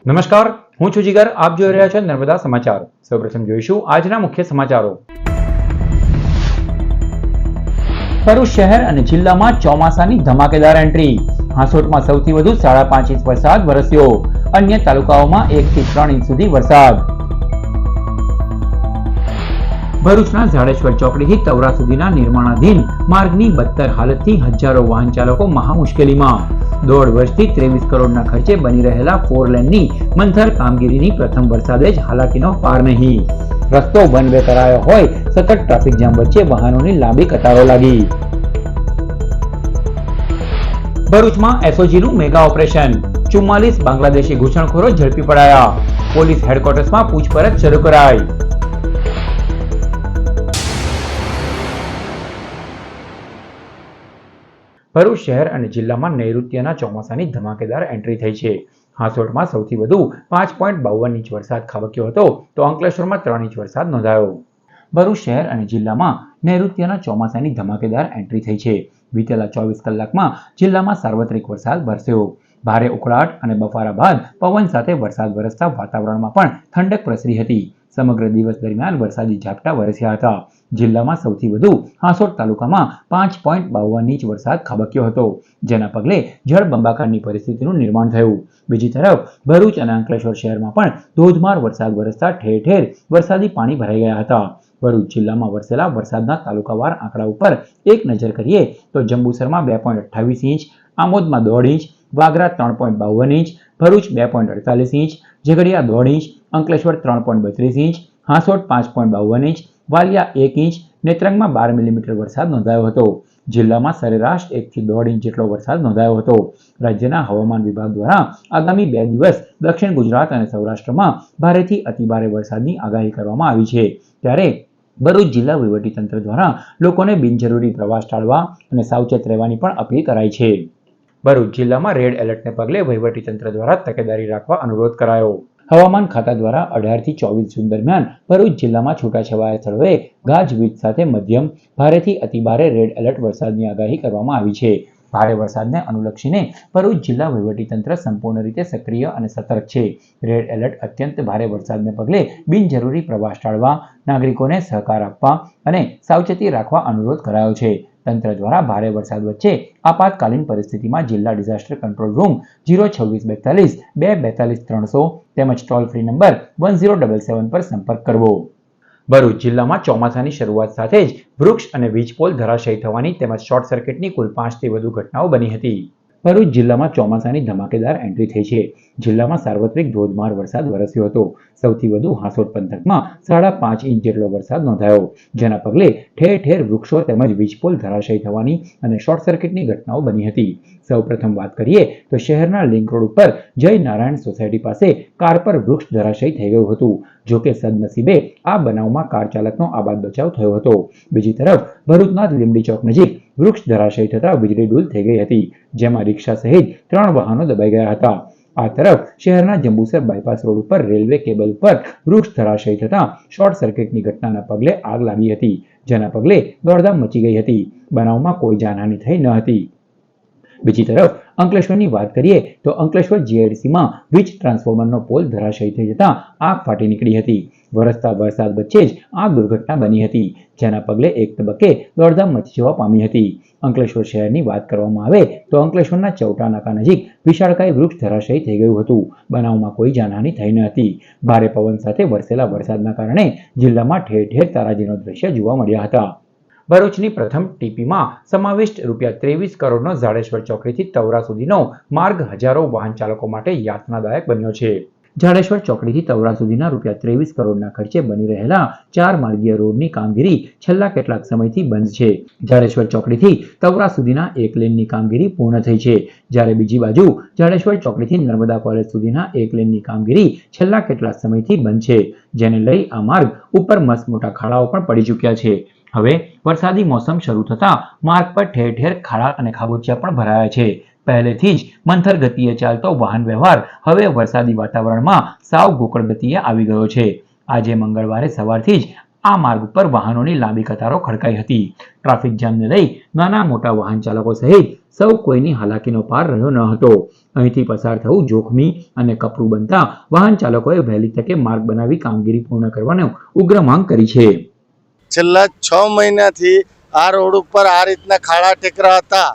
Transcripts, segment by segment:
નમસ્કાર, હું છું જીગર. આપ જોઈ રહ્યા છો નર્મદા સમાચાર. સૌપ્રથમ જોઈશું આજના મુખ્ય સમાચારો. ભરૂચ શહેર અને જિલ્લામાં ચોમાસાની ધમાકેદાર એન્ટ્રી. હાંસોટમાં સૌથી વધુ 5.5 ઇંચ વરસાદ વરસ્યો. અન્ય તાલુકાઓમાં 1 થી 3 ઇંચ સુધી વરસાદ. ભરૂચના ઝાડેશ્વર ચોકડીથી તવરા સુધીના નિર્માણાધીન માર્ગની બદતર હાલતથી હજારો વાહન ચાલકો મહા મુશ્કેલીમાં. 1.5 વર્ષથી 23 કરોડના ખર્ચે બની રહેલા 4 લેનની મંથર કામગીરીની પ્રથમ વરસાદે જ હાલાકીનો પાર નહીં. રસ્તો વન વે કરાયો હોય સતત ટ્રાફિક જામ વચ્ચે વાહનોની લાંબી કતારો લાગી. ભરૂચમાં એસઓજીનું મેગા ઓપરેશન. 44 બાંગ્લાદેશી ઘૂસણખોરો ઝડપી પડાયા. પોલીસ હેડક્વાર્ટર્સમાં પૂછપરછ શરૂ કરાઈ. ભરૂચ શહેર અને જિલ્લામાં નૈઋત્યના ચોમાસાની ધમાકેદાર એન્ટ્રી થઈ છે. હાંસોટમાં સૌથી વધુ 5.52 ઇંચ વરસાદ ખાબક્યો હતો તો અંકલેશ્વરમાં 3 ઇંચ વરસાદ નોંધાયો. ભરૂચ શહેર અને જિલ્લામાં નૈઋત્યના ચોમાસાની ધમાકેદાર એન્ટ્રી થઈ છે. વિતેલા 24 કલાકમાં જિલ્લામાં સાર્વત્રિક વરસાદ વરસ્યો. ભારે ઉકળાટ અને બફારા બાદ પવન સાથે વરસાદ વરસતા વાતાવરણમાં પણ ઠંડક પ્રસરી હતી. સમગ્ર દિવસ દરમિયાન વરસાદી ઝાપટા વરસ્યા હતા. જિલ્લામાં સૌથી વધુ હાંસોટ તાલુકામાં 5.52 ઇંચ વરસાદ ખાબક્યો હતો, જેના પગલે જળબંબાકારની પરિસ્થિતિનું નિર્માણ થયું. બીજી તરફ ભરૂચ અને અંકલેશ્વર શહેરમાં પણ ધોધમાર વરસાદ વરસતા ઠેર ઠેર વરસાદી પાણી ભરાઈ ગયા હતા. ભરૂચ જિલ્લામાં વરસેલા વરસાદના તાલુકાવાર આંકડા ઉપર એક નજર કરીએ તો જંબુસરમાં 2.28 ઇંચ, આમોદમાં 1.5 inch, Vagra 3.52 inch, Bharuch 2.48 inch, Jhagadia 1.5 inch, Ankleshwar 3.32 inch, Hansot 5.52 inch, Valia 1 inch, નેત્રંગમાં 12 મિલીમીટર વરસાદ નોંધાયો હતો. જિલ્લામાં સરેરાશ 1 થી 1.5 ઇંચ જેટલો વરસાદ નોંધાયો હતો. રાજ્યના હવામાન વિભાગ દ્વારા આગામી 2 દિવસ દક્ષિણ ગુજરાત અને સૌરાષ્ટ્રમાં ભારેથી અતિભારે વરસાદની આગાહી કરવામાં આવી છે. ત્યારે ભરૂચ જિલ્લા વહીવટીતંત્ર દ્વારા લોકોને બિનજરૂરી પ્રવાસ ટાળવા અને સાવચેત રહેવાની પણ અપીલ કરાઈ છે. ભરૂચ જિલ્લામાં રેડ એલર્ટને પગલે વહીવટીતંત્ર દ્વારા તકેદારી રાખવા અનુરોધ કરાયો. હવામાન ખાતા દ્વારા 18 થી 24 જૂન દરમિયાન ભરૂચ જિલ્લામાં છૂટાછવાયા સ્થળોએ ગાજવીજ સાથે મધ્યમ ભારેથી અતિભારે રેડ એલર્ટ વરસાદની આગાહી કરવામાં આવી છે. ભારે વરસાદને અનુલક્ષીને ભરૂચ જિલ્લા વહીવટીતંત્ર સંપૂર્ણ રીતે સક્રિય અને સતર્ક છે. રેડ એલર્ટ અત્યંત ભારે વરસાદને પગલે બિનજરૂરી પ્રવાસ ટાળવા, નાગરિકોને સહકાર આપવા અને સાવચેતી રાખવા અનુરોધ કરાયો છે. તંત્ર દ્વારા ભારે વરસાદ વચ્ચે આપાતકાલીન પરિસ્થિતિમાં જિલ્લા ડિઝાસ્ટર કંટ્રોલ રૂમ 02642 242 300 તેમજ ટોલ ફ્રી નંબર 1077 પર સંપર્ક કરવો. ભરૂચ જિલ્લામાં ચોમાસાની શરૂઆત સાથે જ વૃક્ષ અને વીજપોલ ધરાશયી થવાની તેમજ શોર્ટ સર્કિટની કુલ 5 થી વધુ ઘટનાઓ બની હતી. ભરૂચ જિલ્લામાં ચોમાસાની ધમાકેદાર એન્ટ્રી થઈ છે. જિલ્લામાં સાર્વત્રિક ધોધમાર વરસાદ વરસ્યો હતો. સૌથી વધુ હાંસોટ પંથકમાં 5.5 ઇંચ જેટલો વરસાદ નોંધાયો, જેના પગલે ઠેર ઠેર વૃક્ષો તેમજ વીજપોલ ધરાશયી થવાની અને શોર્ટ સર્કિટની ઘટનાઓ બની હતી. સૌપ્રથમ વાત કરીએ તો શહેરના લિંક રોડ ઉપર જય નારાયણ સોસાયટી પાસે કાર પર વૃક્ષ ધરાશયી થઈ ગયું હતું. જોકે સદનસીબે આ બનાવમાં કાર ચાલકનો આબાદ બચાવ થયો હતો. બીજી તરફ ભરૂચના લીમડી ચોક નજીક વૃક્ષ ધરાશયી થતા વીજળી ડૂલ થઈ ગઈ હતી, જેમાં રિક્ષા સહિત 3 વાહનો દબાઈ ગયા હતા. આ તરફ શહેરના જંબુસર બાયપાસ રોડ ઉપર રેલવે કેબલ પર વૃક્ષ ધરાશયી થતા શોર્ટ સર્કિટની ઘટનાના પગલે આગ લાગી હતી, જેના પગલે દોડધામ મચી ગઈ હતી. બનાવમાં કોઈ જાનહાનિ થઈ ન હતી. બીજી તરફ અંકલેશ્વરની વાત કરીએ તો અંકલેશ્વર જીઆઈડીસીમાં વીજ ટ્રાન્સફોર્મરનો પોલ ધરાશયી થઈ જતા આગ ફાટી નીકળી હતી. વરસતા વરસાદ વચ્ચે જ આ દુર્ઘટના બની હતી, જેના પગલે એક તબક્કે દોડધામ મચી જવા પામી હતી. અંકલેશ્વર શહેરની વાત કરવામાં આવે તો અંકલેશ્વરના ચૌટા નાકા નજીક વિશાળકાય વૃક્ષ ધરાશયી થઈ ગયું હતું. બનાવમાં કોઈ જાનહાનિ થઈ ન હતી. ભારે પવન સાથે વરસેલા વરસાદના કારણે જિલ્લામાં ઠેર ઠેર તારાજીનો દ્રશ્ય જોવા મળ્યા હતા. ભરૂચની પ્રથમ ટીપીમાં સમાવિષ્ટ ₹23 કરોડનો ઝાડેશ્વર ચોકડીથી તવરા સુધીનો માર્ગ હજારો વાહન ચાલકો માટે યાતનાદાયક બન્યો છે. ઝાડેશ્વર ચોકડીથી તવરા સુધીના ₹23 કરોડના ખર્ચે બની રહેલા 4 માર્ગીય રોડની કામગીરી છેલ્લા કેટલાક સમયથી બંધ છે. ઝાડેશ્વર ચોકડીથી તવરા સુધીના 1 લેનની કામગીરી પૂર્ણ થઈ છે, જ્યારે બીજી બાજુ ઝાડેશ્વર ચોકડીથી નર્મદા કોલેજ સુધીના 1 લેનની કામગીરી છેલ્લા કેટલાક સમયથી બંધ છે, જેને લઈ આ માર્ગ ઉપર મસ્ત મોટા ખાડાઓ પણ પડી ચૂક્યા છે. હવે વરસાદી મોસમ શરૂ થતા માર્ગ પર ઠેર ઠેર ખાડા અને ખાબોચિયા પણ ભરાયા છે. પહેલેથી જ મંથર ગતિએ ચાલતો વાહન વ્યવહાર હવે વરસાદી વાતાવરણમાં સાવ ગોકળ ગતિએ આવી ગયો છે. આજે મંગળવારે સવારથી જ આ માર્ગ પર વાહનોની લાંબી કતારો ખડકાઈ હતી. ટ્રાફિક જામને લઈ નાના મોટા વાહન ચાલકો સહિત સૌ કોઈની હાલાકીનો પાર રહ્યો ન હતો. અહીંથી પસાર થવું જોખમી અને કપરું બનતા વાહન ચાલકોએ વહેલી તકે માર્ગ બનાવી કામગીરી પૂર્ણ કરવાનો ઉગ્ર માંગ કરી છે. છેલ્લા 6 મહિનાથી આ રોડ ઉપર આ રીતના ખાડા ટેકરા હતા.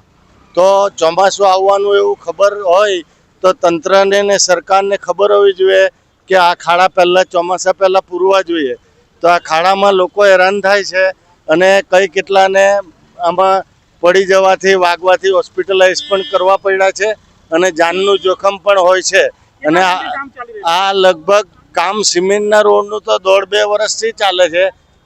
તો ચોમાસું આવવાનું એવું ખબર હોય તો તંત્રને ને સરકારને ખબર હોવી જોઈએ કે આ ખાડા ચોમાસા પહેલાં પૂરવા જોઈએ. તો આ ખાડામાં લોકો હેરાન થાય છે અને કેટલાને આમાં પડી જવાથી વાગવાથી હોસ્પિટલાઇઝ પણ કરવા પડ્યા છે અને જાનનું જોખમ પણ હોય છે. અને આ લગભગ કામ સિમેન્ટના રોડનું તો 1.5-2 વર્ષથી ચાલે છે,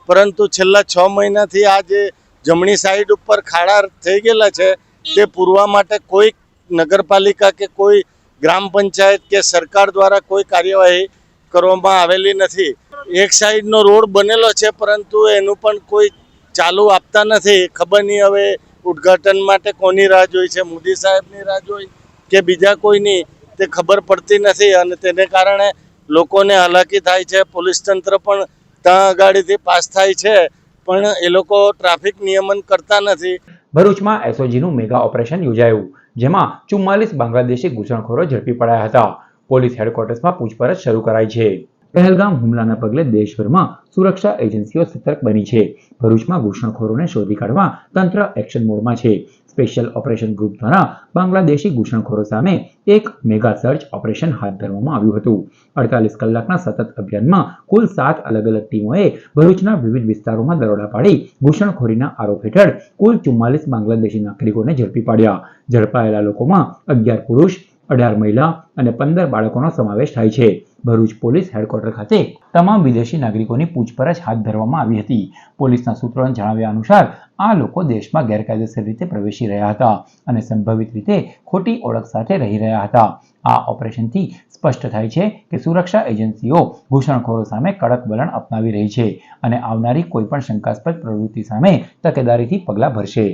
પરંતુ છેલ્લા 6 મહિનાથી આ જે જમણી સાઈડ ઉપર ખાડા થઈ ગયેલા છે તે પૂરવા માટે કોઈ નગરપાલિકા કે કોઈ ગ્રામ પંચાયત કે સરકાર દ્વારા કોઈ કાર્યવાહી કરવામાં આવેલી નથી. એક સાઈડનો રોડ બનેલો છે, પરંતુ એનું પણ કોઈ ચાલુ આપતા નથી. ખબર નહીં હવે ઉદ્ઘાટન માટે કોની રાહ જોઈ છે, મોદી સાહેબની રાહ જોઈ કે બીજા કોઈની, તે ખબર પડતી નથી અને તેને કારણે લોકોને હાલાકી થાય છે. પોલીસ તંત્ર પણ ત્યાં આગળથી પાસ થાય છે, પણ એ લોકો ટ્રાફિક નિયમન કરતા નથી. ભરૂચમાં એસઓજીનું મેગા ઓપરેશન યોજાયું, જેમાં 44 બાંગ્લાદેશી ઘૂસણખોરો ઝડપી પડાયા હતા. પોલીસ હેડક્વાર્ટર્સમાં પૂછપરછ શરૂ કરાઈ છે. પહેલગામ હુમલાના પગલે દેશભરમાં સુરક્ષા એજન્સીઓ સતર્ક બની છે. ભરૂચમાં ઘૂસણખોરોને શોધી કાઢવા તંત્ર એક્શન મોડમાં છે. સ્પેશિયલ ઓપરેશન ગ્રુપ દ્વારા બાંગ્લાદેશી ઘૂસણખોરો સામે એક મેગા સર્ચ ઓપરેશન હાથ ધરવામાં આવ્યું હતું. 48 કલાકના સતત અભિયાનમાં કુલ 7 અલગ અલગ ટીમોએ ભરૂચના વિવિધ વિસ્તારોમાં દરોડા પાડી ઘૂસણખોરીના આરોપ હેઠળ કુલ 44 બાંગ્લાદેશી નાગરિકોને ઝડપી પાડ્યા. ઝડપાયેલા લોકોમાં 11 પુરુષ, 18 મહિલા અને 15 બાળકોનો સમાવેશ થાય છે. ભરૂચ પોલીસ હેડક્વાર્ટર ખાતે તમામ વિદેશી નાગરિકોની પૂછપરછ હાથ ધરવામાં આવી હતી. પોલીસના સૂત્રોના જણાવ્યા અનુસાર આ લોકો દેશમાં ગેરકાયદેસર રીતે પ્રવેશી રહ્યા હતા અને સંભવિત રીતે ખોટી ઓળખ સાથે રહી રહ્યા હતા. આ ઓપરેશનથી સ્પષ્ટ થાય છે કે સુરક્ષા એજન્સીઓ ઘૂસણખોરો સામે કડક વલણ અપનાવી રહી છે અને આવનારી કોઈપણ શંકાસ્પદ પ્રવૃત્તિ સામે તકેદારીથી પગલાં ભરશે.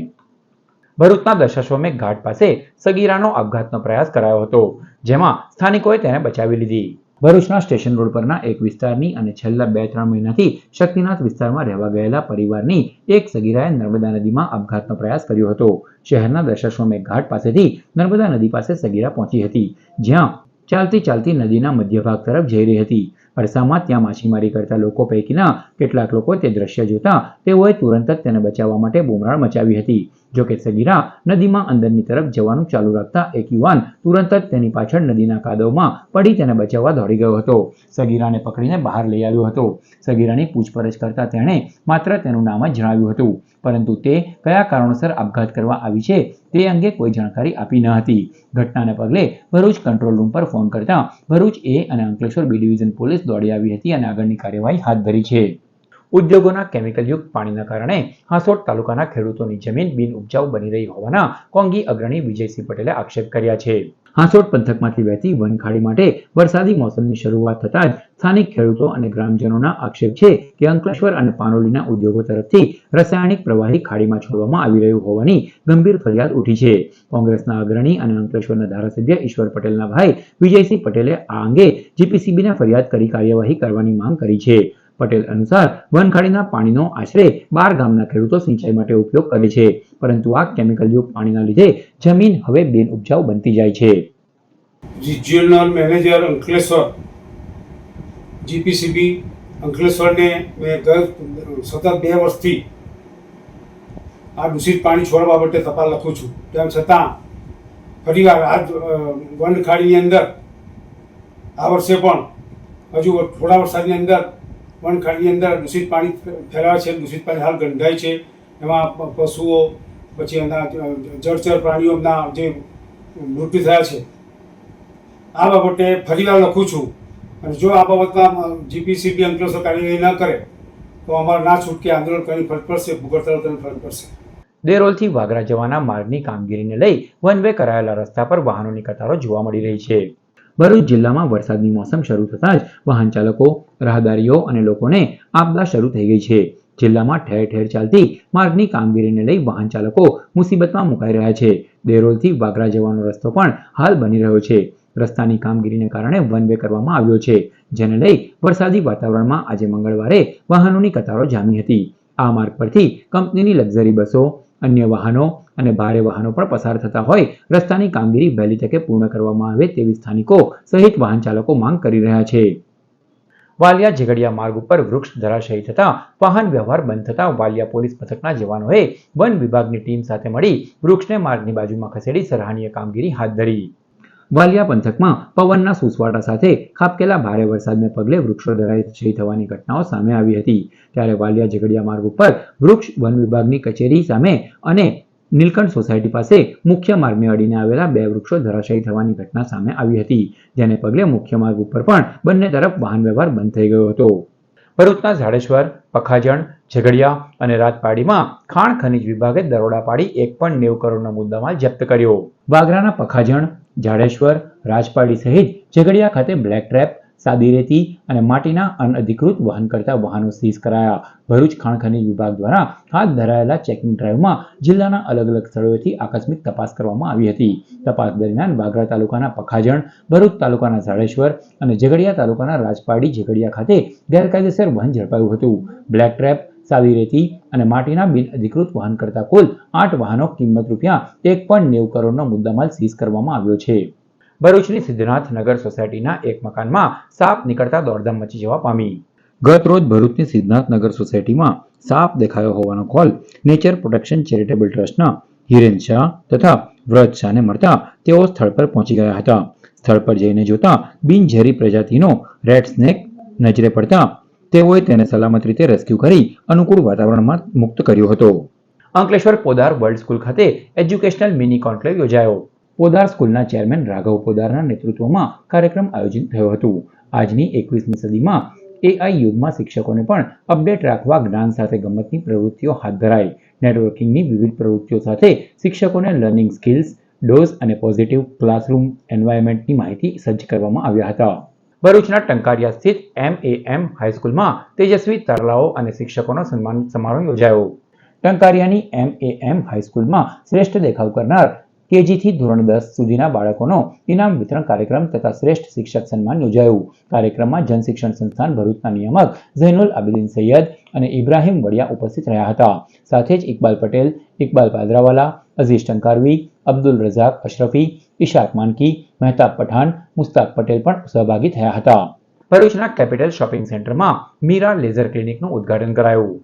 ભરૂચના દશાશ્વમેઘ ઘાટ પાસે સગીરાનો આપઘાતનો પ્રયાસ કરાયો હતો, જેમાં સ્થાનિકોએ તેને બચાવી લીધી. ભરૂચના સ્ટેશન રોડ પરના એક વિસ્તારની અને છેલ્લા 2-3 મહિનાથી શક્તિનાથ વિસ્તારમાં રહેવા ગયેલા પરિવારની એક સગીરાએ નર્મદા નદીમાં આપઘાતનો પ્રયાસ કર્યો હતો. શહેરના દશાશ્વમેઘ ઘાટ પાસેથી નર્મદા નદી પાસે સગીરા પહોંચી હતી, જ્યાં ચાલતી નદીના મધ્ય ભાગ તરફ જઈ રહી હતી. અરસામાં ત્યાં માછીમારી કરતા લોકો પૈકીના કેટલાક લોકો તે દ્રશ્ય જોતા તેઓએ તુરંત જ તેને બચાવવા માટે બૂમરાણ મચાવી હતી. જોકે સગીરા નદીમાં અંદરની તરફ જવાનું ચાલુ રાખતા એક યુવાન તુરંત જ તેની પાછળ નદીના કાદવમાં પડી તેને બચાવવા દોડી ગયો હતો. સગીરાને પકડીને બહાર લઈ આવ્યો હતો. સગીરાની પૂછપરછ કરતા તેણે માત્ર તેનું નામ જ જણાવ્યું હતું, પરંતુ તે કયા કારણોસર આપઘાત કરવા આવી છે તે અંગે કોઈ જાણકારી આપી ન હતી. ઘટનાને પગલે ભરૂચ કંટ્રોલ રૂમ પર ફોન કરતા ભરૂચ એ અને અંકલેશ્વર બી ડિવિઝન પોલીસ દોડી આવી હતી અને આગળની કાર્યવાહી હાથ ધરી છે. ઉદ્યોગોના કેમિકલયુક્ત પાણીના કારણે હાંસોટ તાલુકાના ખેડૂતોની જમીન બિનઉપજાઉ બની રહી હોવાના કોંગી અગ્રણી વિજયસિંહ પટેલે આક્ષેપ કર્યા છે. હાંસોટ પંથકમાંથી વહેતી વનખાડી માટે વરસાદી મોસમની શરૂઆત થતાં જ સ્થાનિક ખેડૂતો અને ગ્રામજનોના આક્ષેપ છે કે અંકલેશ્વર અને પાનોલીના ઉદ્યોગો તરફથી રાસાયણિક પ્રવાહી ખાડીમાં છોડવામાં આવી રહ્યું હોવાની ગંભીર ફરિયાદ ઉઠી છે. કોંગ્રેસના અગ્રણી અને અંકલેશ્વરના ધારાસભ્ય ઈશ્વર પટેલના ભાઈ વિજયસિંહ પટેલે આ અંગે જીપીસીબીને ફરિયાદ કરી કાર્યવાહી કરવાની માંગ કરી છે. પટેલ અનુસાર વનખાડીના પાણીનો આશરે 12 ગામના ખેડૂતો સિંચાઈ માટે ઉપયોગ કરે છે, પરંતુ આ કેમિકલયુક્ત પાણીના લીધે જમીન હવે બિનઉપજાઉ બનતી જાય છે. રિજિયોનલ મેનેજર અંકલેશ્વર જીપીસીબી અંકલેશ્વરને મેં સતત 2 વર્ષથી આ દૂષિત પાણી છોડવા બાબતે તપાસ લખું છું. તેમ છતાં ફરીવાર આ વનખાડીની અંદર આ વર્ષે પણ હજુ થોડા વરસાદની અંદર વનખાડીની અંદર દૂષિત પાણી ફેલાવે છે. દૂષિત પાણી હાલ ગંધાય છે. એમાં પશુઓ, પછી એના જળચર પ્રાણીઓના જે મૃત્યુ થયા છે. આ બાબતે ફરીવાર લખું છું અને જો આ બાબતમાં જીપીસીબી અંકલેશ્વર કાર્યવાહી ન કરે તો અમારે ના છૂટકે આંદોલન કરવાની ફરજ પડશે, ભૂગર્ભ તળાવ કરવાની ફરજ પડશે. દેરોલથી વાગરા જવાના માર્ગની કામગીરીને લઈ વન વે કરાયેલા રસ્તા પર વાહનોની કતારો જોવા મળી રહી છે. ભરૂચ જિલ્લામાં વરસાદની મોસમ શરૂ થતાં જ વાહન ચાલકો, રાહદારીઓ અને લોકોને આપદા શરૂ થઈ ગઈ છે. જિલ્લામાં ઠેર ઠેર ચાલતી માર્ગની કામગીરીને લઈ વાહન ચાલકો મુસીબતમાં મુકાઈ રહ્યા છે. દેરોલથી વાગરા જવાનો રસ્તો પણ હાલ બની રહ્યો છે. રસ્તાની કામગીરીને કારણે વન વે કરવામાં આવ્યો છે, જેને લઈ વરસાદી વાતાવરણમાં આજે મંગળવારે વાહનોની કતારો જામી હતી. આ માર્ગ પરથી કંપનીની લક્ઝરી બસો, અન્ય વાહનો અને ભારે વાહનો પણ પસાર થતા હોય રસ્તાની કામગીરી વહેલી તકે પૂર્ણ કરવામાં આવે તેવી સ્થાનિકો સહિત વાહન ચાલકો માંગ કરી રહ્યા છે. વાલિયા ઝઘડિયા માર્ગ ઉપર વૃક્ષ ધરાશયી થતા વાહન વ્યવહાર બંધ થતા વાલિયા પોલીસ મથકના જવાનોએ વન વિભાગની ટીમ સાથે મળી વૃક્ષને માર્ગની બાજુમાં ખસેડી સરાહનીય કામગીરી હાથ ધરી. વાલિયા પંથકમાં પવનના સુસવાટા સાથે ખાબકેલા ભારે વરસાદને પગલે વૃક્ષો ધરાશયી થવાની ઘટનાઓ સામે આવી હતી. ત્યારે વાલિયા ઝઘડિયા માર્ગ ઉપર વૃક્ષ વન વિભાગની કચેરી સામે અને નીલકંઠ સોસાયટી પાસે મુખ્ય માર્ગને અડીને આવેલા 2 વૃક્ષો ધરાશયી થવાની ઘટના સામે આવી હતી. જેને પગલે મુખ્ય માર્ગ ઉપર પણ બંને તરફ વાહન વ્યવહાર બંધ થઈ ગયો હતો. ભરૂચના ઝાડેશ્વર, પખાજણ, ઝઘડિયા અને રાજપાડીમાં ખાણ ખનીજ વિભાગે દરોડા પાડી 1.90 કરોડનો મુદ્દામાલ જપ્ત કર્યો. વાગરાના પખાજણ, ઝાડેશ્વર, રાજપાડી સહિત ઝઘડિયા ખાતે બ્લેક ટ્રેપ, સાદી રેતી અને માટીના અનઅધિકૃત વહન કરતા વાહનો સીઝ કરાયા. ભરૂચ ખાણ ખનીજ વિભાગ દ્વારા હાથ ધરાયેલા ચેકિંગ ડ્રાઈવમાં જિલ્લાના અલગ અલગ સ્થળોએથી આકસ્મિક તપાસ કરવામાં આવી હતી. તપાસ દરમિયાન વાગરા તાલુકાના પખાજણ, ભરૂચ તાલુકાના ઝાડેશ્વર અને ઝઘડિયા તાલુકાના રાજપાડી ઝઘડિયા ખાતે ગેરકાયદેસર વહન ઝડપાયું હતું. બ્લેક ટ્રેપ, સાદી રેતી અને માટીના બિનઅધિકૃત વહન કરતા કુલ 8 વાહનો કિંમત રૂપિયા 1.90 કરોડનો મુદ્દામાલ સીઝ કરવામાં આવ્યો છે. ભરૂચની સિદ્ધનાથ નગર સોસાયટીના એક મકાનમાં સાપ નીકળતા દોડધામ મચી જવા પામી. ગત રોજ ભરૂચની સિદ્ધનાથ નગર સોસાયટીમાં સાપ દેખાયો હોવાનો કોલ નેચર પ્રોટેક્શન ચેરિટેબલ ટ્રસ્ટના હિરેન શાહ તથા વ્રત શાહને મળતા તેઓ સ્થળ પર પહોંચી ગયા હતા. સ્થળ પર જઈને જોતા બિનઝેરી પ્રજાતિનો રેડ સ્નેક નજરે પડતા તેઓએ તેને સલામત રીતે રેસ્ક્યુ કરી અનુકૂળ વાતાવરણમાં મુક્ત કર્યો હતો. અંકલેશ્વર પોદાર વર્લ્ડ સ્કૂલ ખાતે એજ્યુકેશનલ મિની કોન્ક્લેવ યોજાયો. પોદાર સ્કૂલના ચેરમેન રાઘવ પોદારના નેતૃત્વમાં કાર્યક્રમ આયોજિત થયો હતો. આજની 21મી સદીમાં AI યુગમાં શિક્ષકોને પણ અપડેટ રાખવા જ્ઞાન સાથે ગમતની પ્રવૃત્તિઓ હાથ ધરાઈ. નેટવર્કિંગની વિવિધ પ્રવૃત્તિઓ સાથે શિક્ષકોને લર્નિંગ સ્કિલ્સ, ડોઝ અને પોઝિટિવ ક્લાસરૂમ એન્વાયરમેન્ટની માહિતી સજ્જ કરવામાં આવ્યા હતા. ભરૂચના ટંકારિયા સ્થિત MAM હાઈસ્કૂલમાં તેજસ્વી તારલાઓ અને શિક્ષકોનો સન્માન સમારોહ યોજાયો. ટંકારિયાની MAM હાઈસ્કૂલમાં શ્રેષ્ઠ દેખાવ કરનાર KG થી ધોરણ 10 સુધીના બાળકોનો ઇનામ વિતરણ કાર્યક્રમ તથા શ્રેષ્ઠ શિક્ષક સન્માન યોજાયું. કાર્યક્રમમાં જનશિક્ષણ સંસ્થાન ભરૂચના નિયામક ઝૈનુલ આબિદીન સૈયદ અને ઇબ્રાહિમ વડિયા ઉપસ્થિત રહ્યા હતા. સાથે જ ઇકબાલ પટેલ, ઇકબાલ પાદરાવાલા, અઝીઝ ટંકારવી, અબ્દુલ રઝાક અશરફી, ઇશાક માનકી, મહેતાબ પઠાણ, મુસ્તાક પટેલ પણ સહભાગી થયા હતા. ભરૂચના કેપિટલ શોપિંગ સેન્ટરમાં મીરા લેઝર ક્લિનિકનું ઉદ્ઘાટન કરાયું.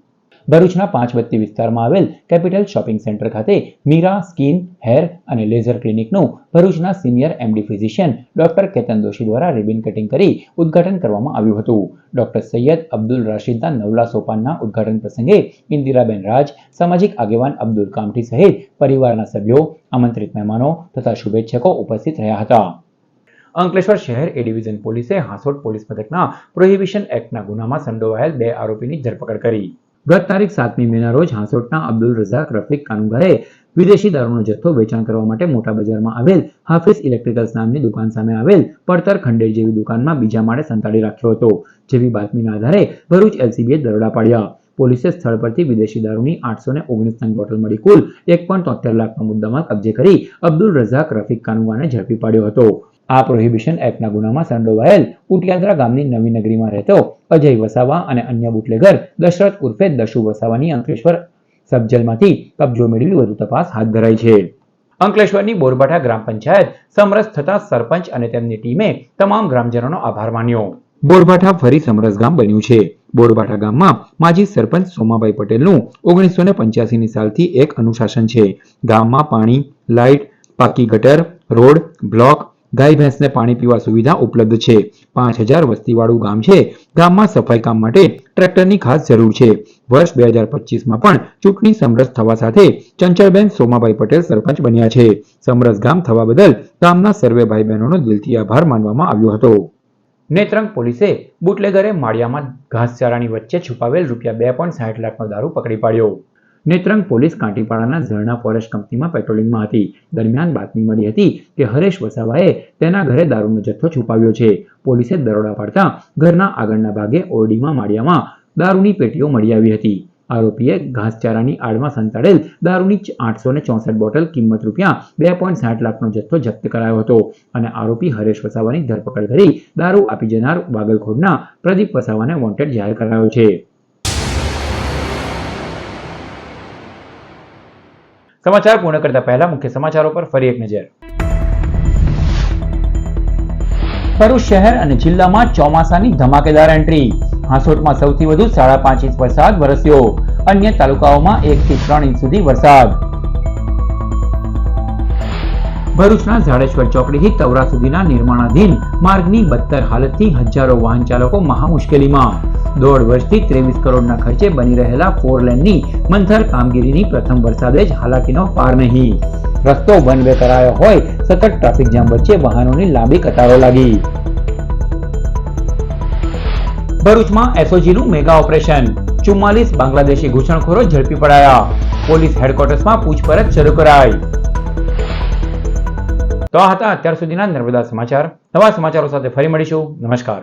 ભરૂચના 5 વત્તી વિસ્તારમાં આવેલ કેપિટલ શોપિંગ સેન્ટર ખાતે મીરા સ્કિન, હેર અને લેઝર ક્લિનિકનું ભરૂચના senior MD physician doctor Ketan Doshi દ્વારા રિબિન કટિંગ કરી ઉદ્ઘાટન કરવામાં આવ્યું હતું. ડોક્ટર સૈયદ અબ્દુલ રાશિદના નવલા સોપાનના ઉદ્ઘાટન પ્રસંગે ઇન્દિરાબેન રાજ, સામાજિક આગેવાન અબ્દુલ કામઠી સહિત પરિવારના સભ્યો, આમંત્રિત મહેમાનો તથા શુભેચ્છકો ઉપસ્થિત રહ્યા હતા. અંકલેશ્વર શહેર A ડિવિઝન પોલીસે હાંસોટ પોલીસ મથકના પ્રોહિબિશન એક્ટના ગુનામાં સંડોવાયેલ 2 આરોપીની ધરપકડ કરી. ગત તારીખ 7મી મેના રોજ હાંસોટના અબ્દુલ રઝાક રફીક કાનુગારે વિદેશી દારૂનો જથ્થો વેચાણ કરવા માટે મોટા બજારમાં આવેલ હાફિઝ ઇલેક્ટ્રિકલ્સ નામની દુકાન સામે આવેલ પડતર ખંડેર જેવી દુકાનમાં બીજા માળે સંતાડી રાખ્યો હતો. જેવી બાતમીના આધારે ભરૂચ LCBએ દરોડા પાડ્યા. પોલીસે સ્થળ પરથી વિદેશી દારૂની 819 નંગ બોટલ મળી કુલ 1.73 લાખનો મુદ્દામાલ કબજે કરી અબ્દુલ રઝાક રફીક કાનુગાને ઝડપી પાડ્યો હતો. આ પ્રોહિબિશન એક્ટના ગુનામાં સંડોવાયેલ ઉટિયાદરા ગામની નવી નગરીમાં રહેતો અજય વસાવા અને અન્ય બુટલેગર દશરથ ઉર્ફે દશુ વસાવાની અંકલેશ્વર સબજેલમાંથી કબજો મેળવી વધુ તપાસ હાથ ધરાઈ છે. અંકલેશ્વરની બોરબાઠા ગ્રામ પંચાયત સમરસ થતા સરપંચ અને તેમની ટીમે તમામ ગ્રામજનોનો આભાર માન્યો. બોરબાઠા ફરી સમરસ ગામ બન્યું છે. બોરબાઠા ગામમાં માજી સરપંચ સોમાભાઈ પટેલનું 1985ની સાલથી એક અનુશાસન છે. ગામમાં પાણી, લાઇટ, પાકી ગટર, રોડ, બ્લોક, ગાય ભેંસને પાણી પીવા સુવિધા ઉપલબ્ધ છે. 5000 વસ્તીવાળું ગામ છે. ગામમાં સફાઈ કામ માટે ટ્રેક્ટરની ખાસ જરૂર છે. વર્ષ 2025માં પણ ચૂંટણી સમરસ થવા સાથે ચંચળબેન સોમાભાઈ પટેલ સરપંચ બન્યા છે. સમરસ ગામ થવા બદલ ગામના સર્વે ભાઈ બહેનોનો દિલથી આભાર માનવામાં આવ્યો હતો. નેત્રંગ પોલીસે બુટલેગરે માળિયામાં ઘાસચારાની વચ્ચે છુપાવેલ ₹2.60 લાખનો દારૂ પકડી પાડ્યો. નેત્રંગ પોલીસ કાંટીપાડાના ઝરણા ફોરેસ્ટ કંપનીમાં પેટ્રોલિંગમાં હતી. દરમિયાન બાતમી મળી હતી કે હરેશ વસાવાએ તેના ઘરે દારૂનો જથ્થો છુપાવ્યો છે. પોલીસે દરોડા પાડતા ઘરના આગળના ભાગે ઓરડીમાં માળિયામાં દારૂની પેટીઓ મળી આવી હતી. આરોપીએ ઘાસચારાની આડમાં સંતાડેલ દારૂની 864 બોટલ કિંમત ₹2.60 લાખનો જથ્થો જપ્ત કરાયો હતો અને આરોપી હરેશ વસાવાની ધરપકડ કરી દારૂ આપી જનાર વાગલખોડના પ્રદીપ વસાવાને વોન્ટેડ જાહેર કરાયો છે. સમાચાર પૂર્ણ કરતા પહેલા મુખ્ય સમાચારો પર ફરી એક નજર. ભરૂચ શહેર અને જિલ્લામાં ચોમાસાની ધમાકેદાર એન્ટ્રી. હાંસોટમાં સૌથી વધુ 5.5 ઇંચ વરસાદ વરસ્યો. અન્ય તાલુકાઓમાં 1 થી 3 ઇંચ સુધી વરસાદ. ભરૂચના ઝાડેશ્વર ચોકડીથી તવરા સુધીના નિર્માણાધીન માર્ગની બદતર હાલતથી હજારો વાહન ચાલકો મહા મુશ્કેલીમાં. 1.5 વર્ષથી 23 કરોડના ખર્ચે બની રહેલા 4 લેનની મંથર કામગીરીની પ્રથમ વરસાદે જ હાલાકીનો પાર નહીં. રસ્તો વન વે કરાયો હોય સતત ટ્રાફિક જામ વચ્ચે વાહનોની લાંબી કતારો લાગી. ભરૂચમાં એસઓજીનું મેગા ઓપરેશન. 44 બાંગ્લાદેશી ઘૂસણખોરો ઝડપી પડાયા. પોલીસ હેડક્વાર્ટર્સમાં પૂછપરછ શરૂ કરાઈ. તો આ હતા અત્યાર સુધીના નર્મદા સમાચાર. નવા સમાચારો સાથે ફરી મળીશું. નમસ્કાર.